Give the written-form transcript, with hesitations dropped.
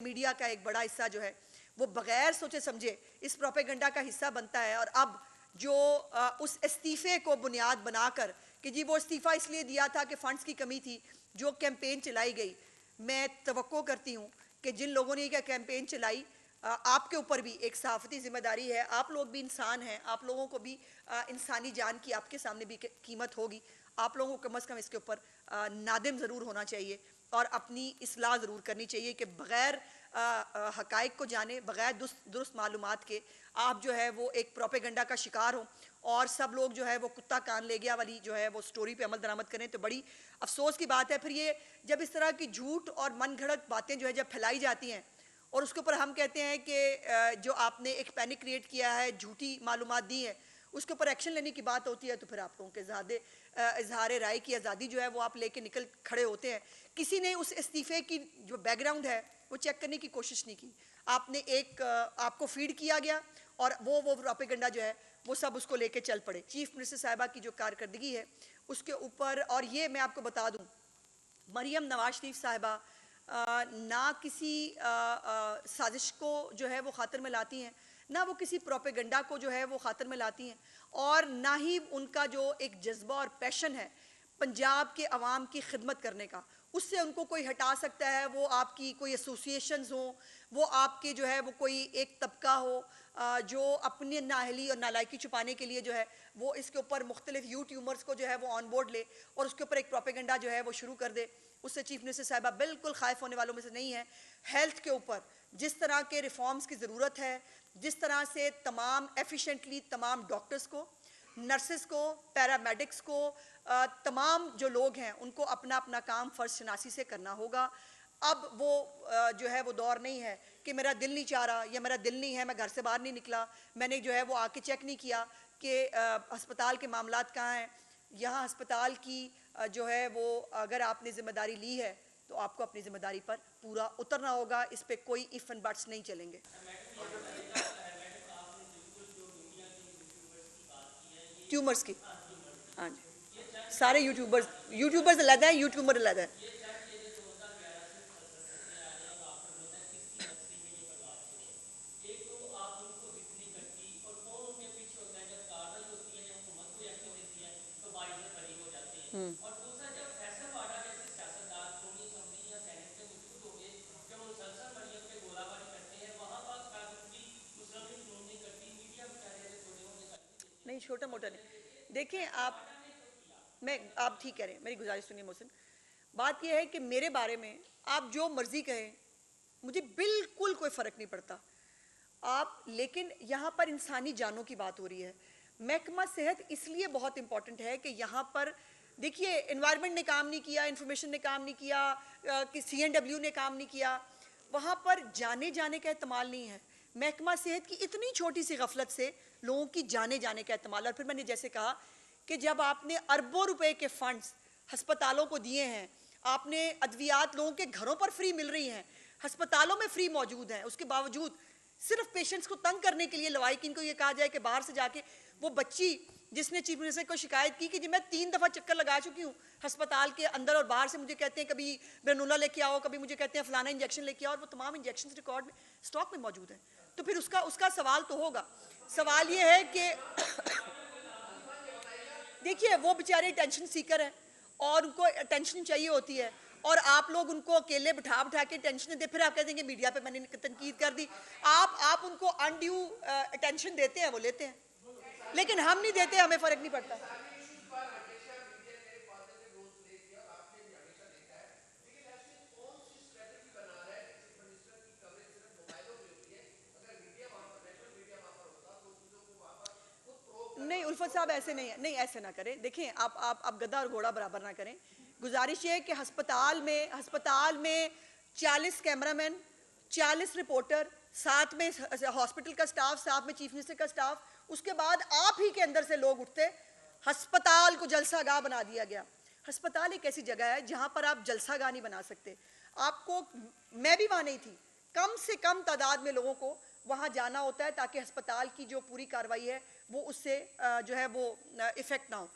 Media का एक बड़ा हिस्सा जो है वो बगैर सोचे समझे इस प्रोपेगेंडा का हिस्सा बनता है। और अब जो उस इस्तीफे को बुनियाद बनाकर कि जी वो इस्तीफा इसलिए दिया था कि फंड्स की कमी थी, जो कैंपेन चलाई गई, मैं तवक्को करती हूँ कि जिन लोगों ने ये कैंपेन चलाई, आपके ऊपर भी एक सहाफ़ती जिम्मेदारी है। आप लोग भी इंसान हैं, आप लोगों को भी इंसानी जान की आपके सामने भी कीमत होगी। आप लोगों को कम से कम इसके ऊपर नादिम ज़रूर होना चाहिए और अपनी इस्लाह ज़रूर करनी चाहिए कि बग़ैर हक़ाइक़ को जाने, बग़ैर दुरुस्त मालूमात के आप जो है वो एक प्रोपेगेंडा का शिकार हो और सब लोग जो है वो कुत्ता कान ले गया वाली जो है वो स्टोरी पे अमल दरामद करें, तो बड़ी अफसोस की बात है। फिर ये जब इस तरह की झूठ और मन घड़त बातें जो है जब फैलाई जाती हैं और उसके ऊपर हम कहते हैं कि जो आपने एक पैनिक क्रिएट किया है, झूठी मालूमात दी है, उसके ऊपर एक्शन लेने की बात होती है, तो फिर आप लोगों के ज़्यादा इजहार राय की आज़ादी जो है वो आप लेके निकल खड़े होते हैं। किसी ने उस इस्तीफे की जो बैकग्राउंड है वो चेक करने की कोशिश नहीं की। आपने एक आपको फीड किया गया और वो प्रोपेगेंडा जो है वो सब उसको लेके चल पड़े। चीफ मिनिस्टर साहिबा की जो कारकर्दगी है उसके ऊपर, और ये मैं आपको बता दूं, मरियम नवाज शरीफ साहिबा ना किसी साजिश को जो है वो खातिर में लाती हैं, ना वो किसी प्रोपेगेंडा को जो है वो खातिर में लाती हैं, और ना ही उनका जो एक जज्बा और पैशन है पंजाब के अवाम की खिदमत करने का, उससे उनको कोई हटा सकता है। वो आपकी कोई एसोसिएशंस हो, वो आपके जो है वो कोई एक तबका हो जो अपनी नाअहली और नालायकी छुपाने के लिए जो है वो इसके ऊपर मुख्तलिफ यूट्यूबर्स को जो है वो ऑन बोर्ड ले और उसके ऊपर एक प्रोपेगेंडा जो है वो शुरू कर दे। उससे चीफ मिनिस्टर साहिबा बिल्कुल खाइफ होने वालों में से नहीं है। हेल्थ के ऊपर जिस तरह के रिफॉर्म्स की ज़रूरत है, जिस तरह से तमाम एफिशिएंटली तमाम डॉक्टर्स को, नर्सेस को, पैरामेडिक्स को, तमाम जो लोग हैं उनको अपना अपना काम फ़र्ज शनासी से करना होगा। अब वो जो है वो दौर नहीं है कि मेरा दिल नहीं चाह रहा या मेरा दिल नहीं है, मैं घर से बाहर नहीं निकला, मैंने जो है वो आके चेक नहीं किया कि अस्पताल के मामलात कहाँ हैं। यहाँ अस्पताल की जो है वो अगर आपने ज़िम्मेदारी ली है तो आपको अपनी ज़िम्मेदारी पर पूरा उतरना होगा। इस पर कोई इफ़ एंड बट्स नहीं चलेंगे। ट्यूमर्स की, हाँ जी, सारे यूट्यूबर्स अलग हैं, यूट्यूबर अलग है। नहीं, छोटा मोटा नहीं। देखिए आप ठीक कह रहे हैं, मेरी गुजारिश सुनिए मोहसिन। बात यह है कि मेरे बारे में आप जो मर्जी कहें, मुझे बिल्कुल कोई फ़र्क नहीं पड़ता आप, लेकिन यहाँ पर इंसानी जानों की बात हो रही है। महकमा सेहत इसलिए बहुत इंपॉर्टेंट है कि यहाँ पर देखिए एनवायरनमेंट ने काम नहीं किया, इंफॉर्मेशन ने काम नहीं किया, कि CNW ने काम नहीं किया, वहाँ पर जाने का एहतमाल नहीं है। महकमा सेहत की इतनी छोटी सी गफलत से लोगों की जाने का एहतमाल। और फिर मैंने जैसे कहा कि जब आपने अरबों रुपए के फंड्स हस्पतालों को दिए हैं, आपने अद्वियात लोगों के घरों पर फ्री मिल रही हैं, हस्पतालों में फ्री मौजूद हैं, उसके बावजूद सिर्फ पेशेंट्स को तंग करने के लिए लवाइकिन को ये कहा जाए कि बाहर से जाके, वो बच्ची जिसने चीफ मिनिस्टर को शिकायत की कि जी मैं 3 दफ़ा चक्कर लगा चुकी हूँ हस्पताल के अंदर और बाहर से, मुझे कहते हैं कभी ब्रेनुला लेके आओ, कभी मुझे कहते हैं फलाना इंजेक्शन लेके आओ, और वो तमाम इंजेक्शन रिकॉर्ड में स्टॉक में मौजूद हैं। तो फिर उसका सवाल तो होगा। सवाल ये है कि देखिए वो बेचारे टेंशन सीकर हैं और उनको टेंशन चाहिए होती है, और आप लोग उनको अकेले बिठा के टेंशन दे, फिर आप कहते हैं कि मीडिया पे मैंने तनकीद कर दी। आप उनको अनड्यू टेंशन देते हैं, वो लेते हैं, लेकिन हम नहीं देते, हमें फर्क नहीं पड़ता। नहीं उल्फत साहब ऐसे नहीं ऐसे ना करें। देखें आप गधा और घोड़ा बराबर ना करें। गुजारिश ये है कि अस्पताल में 40 कैमरामैन, 40 रिपोर्टर, साथ में हॉस्पिटल का स्टाफ, साथ में चीफ मिनिस्टर का स्टाफ, उसके बाद आप ही के अंदर से लोग उठते, अस्पताल को जलसागाह बना दिया गया। अस्पताल एक ऐसी जगह है जहां पर आप जलसागाह नहीं बना सकते। आपको, मैं भी वहां नहीं थी, कम से कम तादाद में लोगों को वहां जाना होता है ताकि अस्पताल की जो पूरी कार्रवाई है वो उससे जो है वो इफेक्ट ना हो।